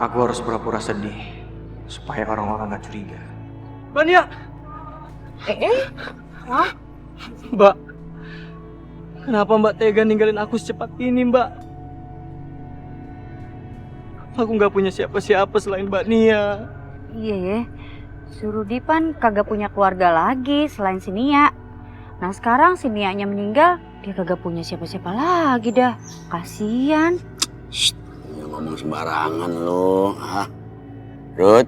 Aku harus pura-pura sedih supaya orang-orang gak curiga. Mbak Nia! Hah? Mbak, kenapa Mbak tega ninggalin aku secepat ini, Mbak? Aku nggak punya siapa-siapa selain Mbak Nia. Iya ya, si Rudi kan kagak punya keluarga lagi selain si Nia. Nah sekarang si Nianya meninggal, dia kagak punya siapa-siapa lagi dah. Kasian. Ya ngomong sembarangan lo, Rud,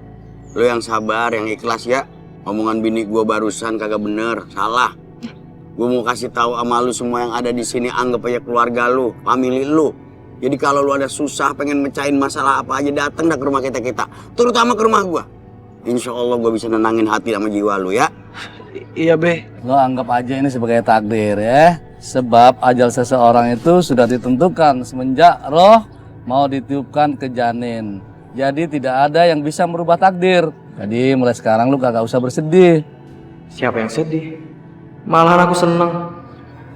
lo yang sabar, yang ikhlas ya. Omongan bini gua barusan kagak bener, salah. Gua mau kasih tahu sama lu semua yang ada di sini, anggap aja keluarga lu, famili lu. Jadi kalau lu ada susah, pengen mecahin masalah apa aja, datang dah ke rumah kita, terutama ke rumah gua. Insya Allah gua bisa nenangin hati sama jiwa lu ya. Iya Be. Lo anggap aja ini sebagai takdir ya. Sebab ajal seseorang itu sudah ditentukan semenjak roh mau ditiupkan ke janin. Jadi tidak ada yang bisa merubah takdir. Jadi mulai sekarang lu kagak usah bersedih. Siapa yang sedih? Malahan aku seneng.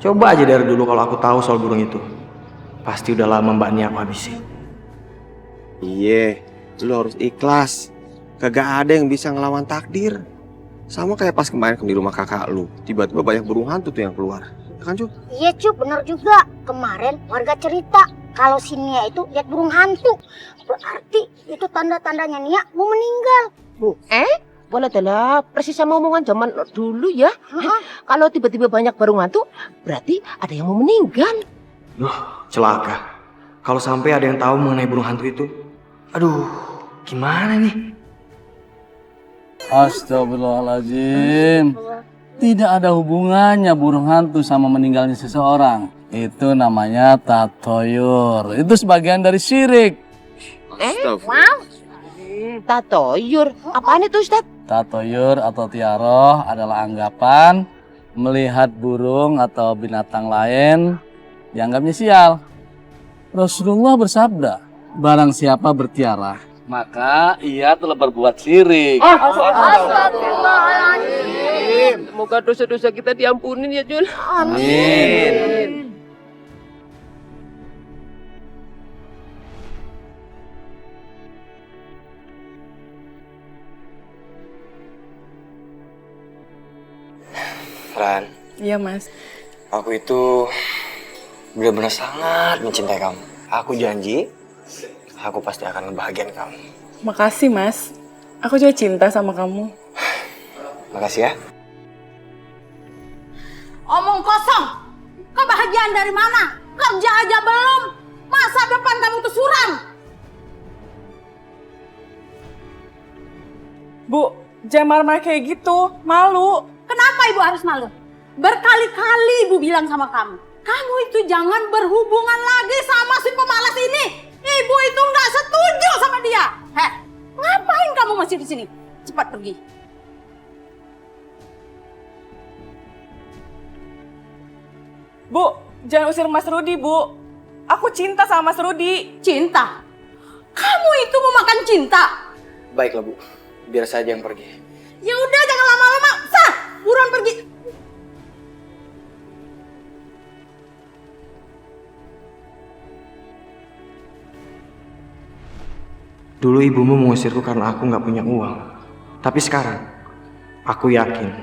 Coba aja dari dulu kalau aku tahu soal burung itu. Pasti udah lama Mbak Nia aku habisin. Iya, lu harus ikhlas. Kagak ada yang bisa ngelawan takdir. Sama kayak pas kemarin di rumah kakak lu, tiba-tiba banyak burung hantu tuh yang keluar. Ya kan, Cu? Iya, Cu, bener juga. Kemarin warga cerita kalau si Nia itu lihat burung hantu. Berarti itu tanda-tandanya Nia mau meninggal. Bu, boleh adalah persis sama omongan zaman dulu ya. Kalau tiba-tiba banyak burung hantu, berarti ada yang mau meninggal. Celaka. Kalau sampai ada yang tahu mengenai burung hantu itu, aduh, gimana nih? Astagfirullahaladzim. Tidak ada hubungannya burung hantu sama meninggalnya seseorang. Itu namanya tatoyur. Itu sebagian dari syirik. Wow. Tatoyur. Apaan itu, Ustaz? Tatoyur atau tiaroh adalah anggapan melihat burung atau binatang lain dianggapnya sial. Rasulullah bersabda, barang siapa bertiarah, maka ia telah berbuat syirik. Astagfirullahaladzim. Semoga dosa-dosa kita diampunin ya, Jul. Amin. Ran, Iya mas. aku itu benar-benar sangat mencintai kamu. Aku janji, aku pasti akan ngebahagiain kamu. Makasih mas. Aku juga cinta sama kamu. Makasih ya. Omong kosong. Kebahagiaan dari mana? Kerja aja belum. Masa depan kamu tuh suram. Bu, jangan marah-marah kayak gitu. Malu. Kenapa ibu harus malu? Berkali-kali ibu bilang sama kamu. Kamu itu jangan berhubungan lagi sama si pemalas ini. Ibu itu nggak setuju sama dia. Ngapain kamu masih di sini? Cepat pergi. Bu, jangan usir Mas Rudi, Bu. Aku cinta sama Mas Rudi. Cinta? Kamu itu mau makan cinta? Baiklah Bu, biar saja yang pergi. Ya udah jangan lama-lama. Sah, buruan pergi. Dulu ibumu mengusirku karena aku nggak punya uang. Tapi sekarang, aku yakin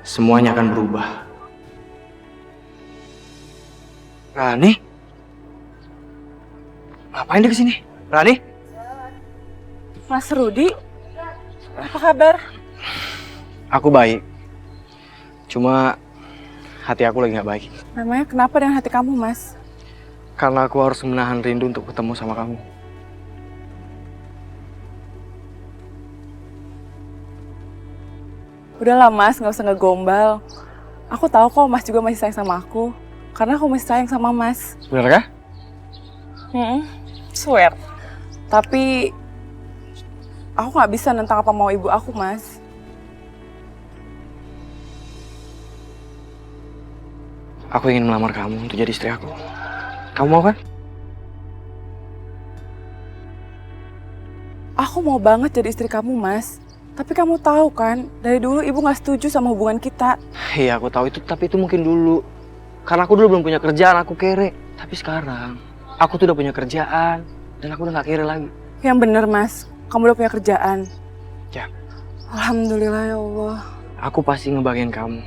semuanya akan berubah. Rani? Ngapain dia kesini? Rani? Mas Rudi, apa kabar? Aku baik. Cuma hati aku lagi nggak baik. Namanya kenapa dengan hati kamu, Mas? Karena aku harus menahan rindu untuk ketemu sama kamu. Udahlah Mas, nggak usah ngegombal. Aku tahu kok Mas juga masih sayang sama aku. Karena aku masih sayang sama Mas. Bener kah? Swear. Tapi aku nggak bisa nentang apa mau ibu aku, Mas. Aku ingin melamar kamu untuk jadi istri aku. Kamu mau kan? Aku mau banget jadi istri kamu, Mas. Tapi kamu tahu kan, dari dulu ibu nggak setuju sama hubungan kita. Iya, aku tahu itu, tapi itu mungkin dulu. Karena aku dulu belum punya kerjaan, aku kere. Tapi sekarang, aku tuh udah punya kerjaan. Dan aku udah gak kere lagi. Yang bener Mas, kamu udah punya kerjaan. Ya. Alhamdulillah ya Allah. Aku pasti ngebahagiain kamu.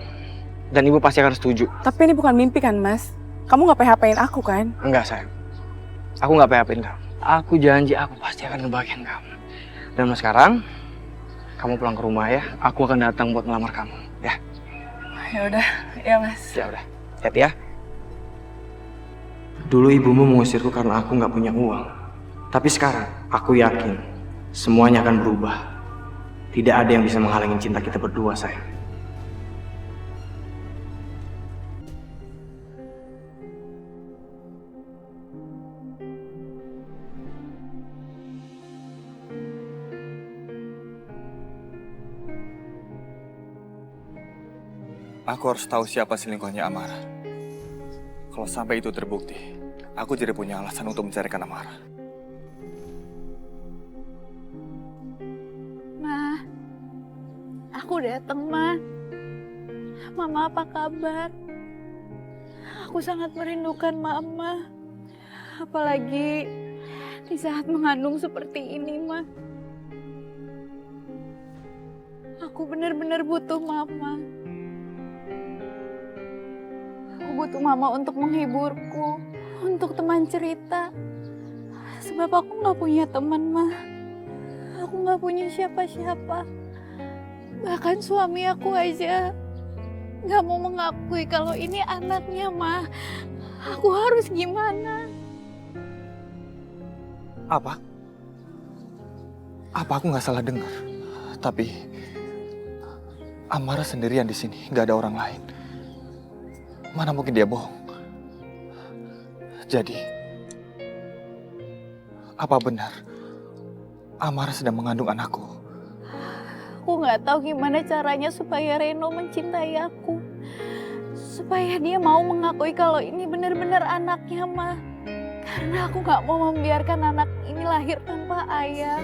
Dan ibu pasti akan setuju. Tapi ini bukan mimpi kan Mas? Kamu gak PHP-in aku kan? Enggak, sayang. Aku nggak PHP-in kamu. Aku janji aku pasti akan ngebahagiain kamu. Dan mulai sekarang, kamu pulang ke rumah ya. Aku akan datang buat ngelamar kamu. Ya. Ya udah, ya Mas. Ya udah. Hati ya. Dulu ibumu mengusirku karena aku nggak punya uang. Tapi sekarang, aku yakin semuanya akan berubah. Tidak ada yang bisa menghalangi cinta kita berdua, sayang. Aku harus tahu siapa selingkuhnya Amara. Kalau sampai itu terbukti, aku jadi punya alasan untuk mencarikan Amara. Ma, aku datang, Ma. Mama apa kabar? Aku sangat merindukan Mama. Apalagi di saat mengandung seperti ini, Ma. Aku benar-benar butuh Mama. Aku butuh Mama untuk menghiburku, untuk teman cerita. Sebab aku nggak punya teman, Ma. Aku nggak punya siapa-siapa. Bahkan suami aku aja nggak mau mengakui kalau ini anaknya, Ma. Aku harus gimana? Apa? Apa aku nggak salah dengar? Tapi Amara sendirian di sini, nggak ada orang lain. Mana mungkin dia bohong? Jadi, apa benar Amara sedang mengandung anakku? Aku nggak tahu gimana caranya supaya Reno mencintai aku. Supaya dia mau mengakui kalau ini benar-benar anaknya, Ma. Karena aku nggak mau membiarkan anak ini lahir tanpa ayah.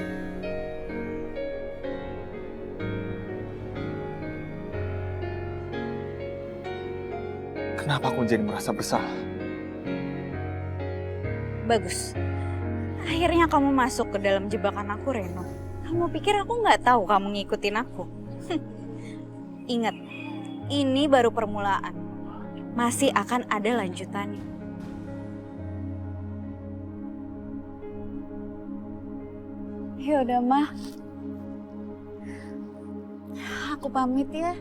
Kenapa aku jadi merasa bersalah? Bagus. Akhirnya kamu masuk ke dalam jebakan aku, Reno. Kamu pikir aku nggak tahu kamu ngikutin aku? Ingat, ini baru permulaan. Masih akan ada lanjutannya. Yaudah, Ma. Aku pamit ya.